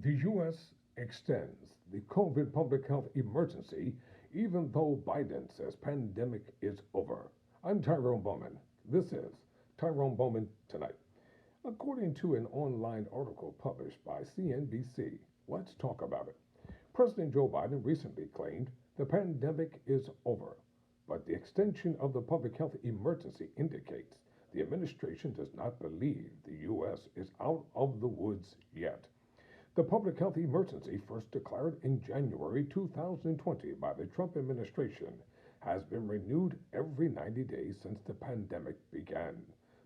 The U.S. extends the COVID public health emergency even though Biden says pandemic is over. I'm Tyrone Bowman. This is Tyrone Bowman Tonight. According to an online article published by CNBC, let's talk about it. President Joe Biden recently claimed the pandemic is over, but the extension of the public health emergency indicates the administration does not believe the U.S. is out of the woods yet. The public health emergency, first declared in January 2020 by the Trump administration, has been renewed every 90 days since the pandemic began.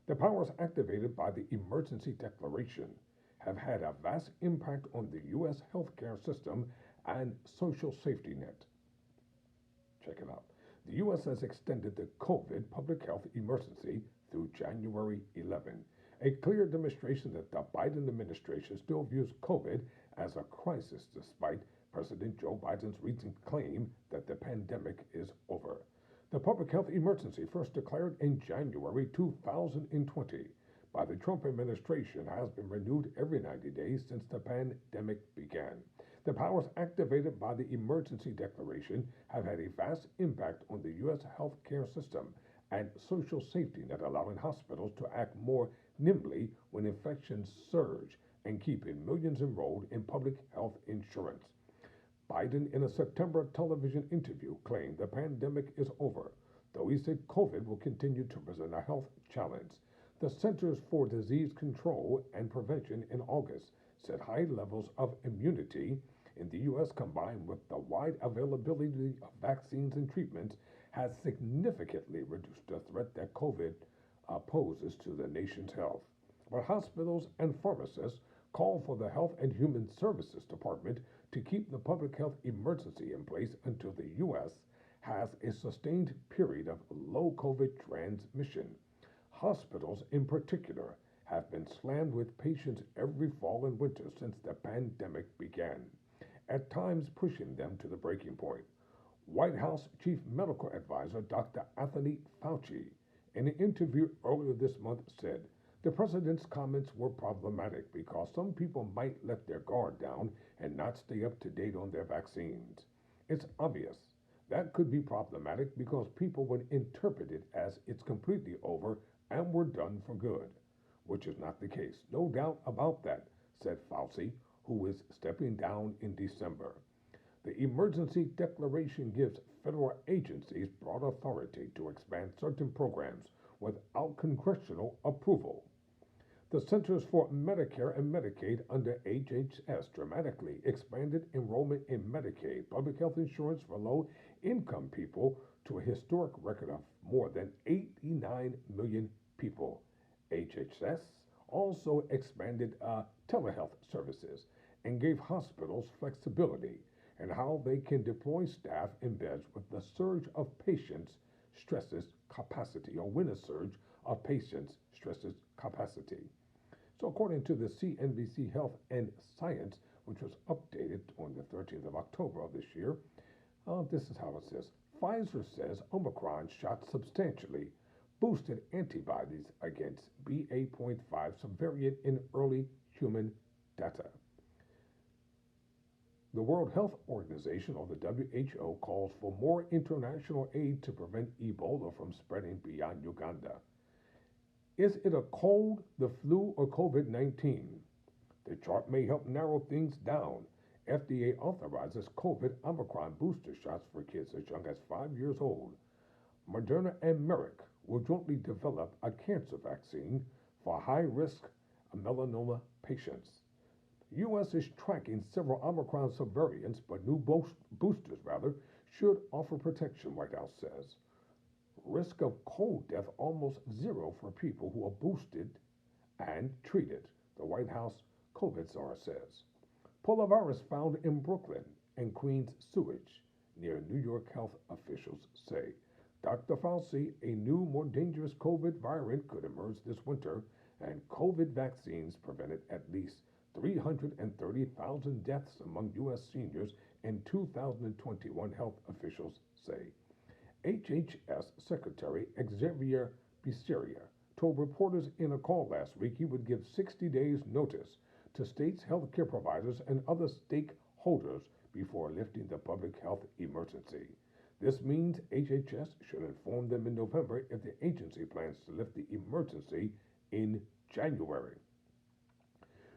The powers activated by the emergency declaration have had a vast impact on the U.S. healthcare system and social safety net. Check it out. The U.S. has extended the COVID public health emergency through January 11, a clear demonstration that the Biden administration still views COVID as a crisis despite President Joe Biden's recent claim that the pandemic is over. The public health emergency, first declared in January 2020 by the Trump administration, has been renewed every 90 days since the pandemic began. The powers activated by the emergency declaration have had a vast impact on the U.S. healthcare system and social safety net, allowing hospitals to act more nimbly when infections surge and keeping millions enrolled in public health insurance. Biden, in a September television interview, claimed the pandemic is over, though he said COVID will continue to present a health challenge. The Centers for Disease Control and Prevention in August said high levels of immunity in the U.S., combined with the wide availability of vaccines and treatments, has significantly reduced the threat that COVID poses to the nation's health. But hospitals and pharmacists call for the Health and Human Services Department to keep the public health emergency in place until the U.S. has a sustained period of low COVID transmission. Hospitals, in particular, have been slammed with patients every fall and winter since the pandemic began, at times pushing them to the breaking point. White House Chief Medical Advisor Dr. Anthony Fauci, in an interview earlier this month, said the president's comments were problematic because some people might let their guard down and not stay up to date on their vaccines. It's obvious that could be problematic because people would interpret it as it's completely over and we're done for good, which is not the case. No doubt about that, said Fauci, who is stepping down in December. The emergency declaration gives federal agencies broad authority to expand certain programs without congressional approval. The Centers for Medicare and Medicaid under HHS dramatically expanded enrollment in Medicaid public health insurance for low-income people to a historic record of more than 89 million people. HHS also expanded telehealth services and gave hospitals flexibility in how they can deploy staff in beds with the surge of patients stresses capacity, or when a surge of patients stresses capacity. So according to the CNBC Health and Science, which was updated on the 13th of October of this year, this is how it says. Pfizer says Omicron shot substantially boosted antibodies against BA.5 subvariant in early human data. The World Health Organization, or the WHO, calls for more international aid to prevent Ebola from spreading beyond Uganda. Is it a cold, the flu, or COVID-19? The chart may help narrow things down. FDA authorizes COVID Omicron booster shots for kids as young as 5 years old. Moderna and Merck will jointly develop a cancer vaccine for high-risk melanoma patients. The U.S. is tracking several Omicron subvariants, but new boosters should offer protection, White House says. Risk of cold death almost zero for people who are boosted and treated, the White House COVID czar says. Poliovirus found in Brooklyn and Queens sewage, near New York health officials say. Dr. Fauci, a new, more dangerous COVID variant could emerge this winter, and COVID vaccines prevented at least 330,000 deaths among U.S. seniors in 2021, health officials say. HHS Secretary Xavier Becerra told reporters in a call last week he would give 60 days notice to states, healthcare providers, and other stakeholders before lifting the public health emergency. This means HHS should inform them in November if the agency plans to lift the emergency in January.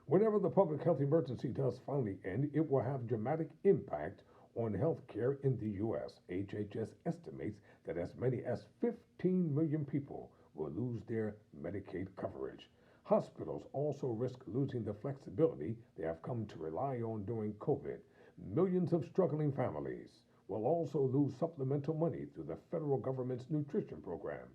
Whenever the public health emergency does finally end, it will have dramatic impact on health care in the U.S. HHS estimates that as many as 15 million people will lose their Medicaid coverage. Hospitals also risk losing the flexibility they have come to rely on during COVID. Millions of struggling families will also lose supplemental money through the federal government's nutrition program.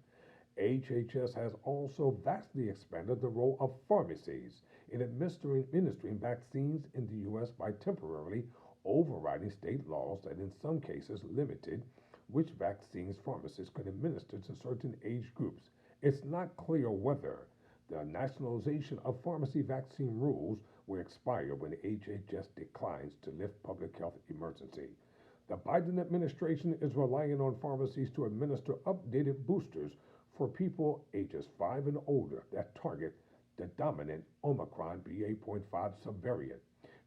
HHS has also vastly expanded the role of pharmacies in administering vaccines in the U.S. by temporarily overriding state laws that in some cases limited which vaccines pharmacists could administer to certain age groups. It's not clear whether the nationalization of pharmacy vaccine rules will expire when HHS declines to lift public health emergency. The Biden administration is relying on pharmacies to administer updated boosters for people ages 5 and older that target the dominant Omicron BA.5 subvariant.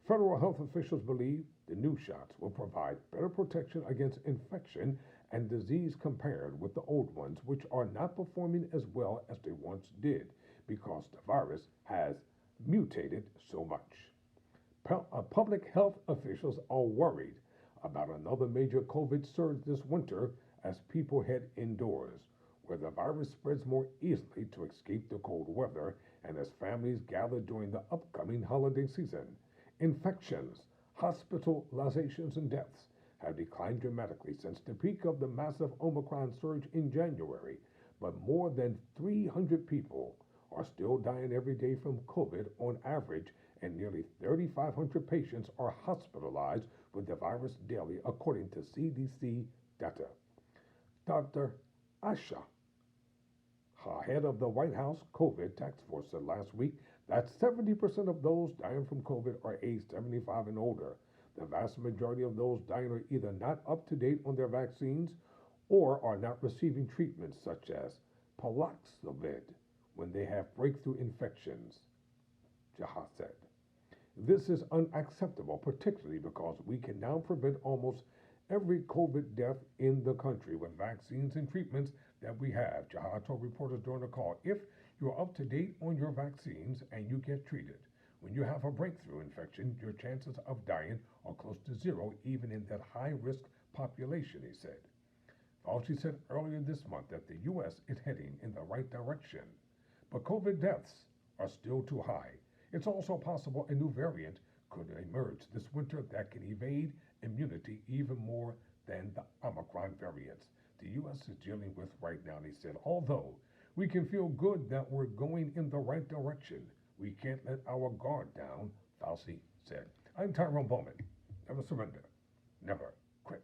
Federal health officials believe the new shots will provide better protection against infection and disease compared with the old ones, which are not performing as well as they once did because the virus has mutated so much. Public health officials are worried about another major COVID surge this winter as people head indoors, where the virus spreads more easily to escape the cold weather and as families gather during the upcoming holiday season. Infections, hospitalizations, and deaths have declined dramatically since the peak of the massive Omicron surge in January, but more than 300 people are still dying every day from COVID on average, and nearly 3,500 patients are hospitalized with the virus daily, according to CDC data. Dr. Asha, head of the White House COVID task force, said last week that 70% of those dying from COVID are aged 75 and older. The vast majority of those dying are either not up to date on their vaccines or are not receiving treatments such as Paxlovid when they have breakthrough infections, Jaha said. This is unacceptable, particularly because we can now prevent almost every COVID death in the country with vaccines and treatments that we have. Jaha told reporters during the call, if you're up to date on your vaccines and you get treated, when you have a breakthrough infection, your chances of dying are close to zero, even in that high-risk population, he said. Fauci said earlier this month that the U.S. is heading in the right direction, but COVID deaths are still too high. It's also possible a new variant could emerge this winter that can evade immunity even more than the Omicron variants the U.S. is dealing with right now. And he said, although we can feel good that we're going in the right direction, we can't let our guard down, Fauci said. I'm Tyrone Bowman. Never surrender. Never quit.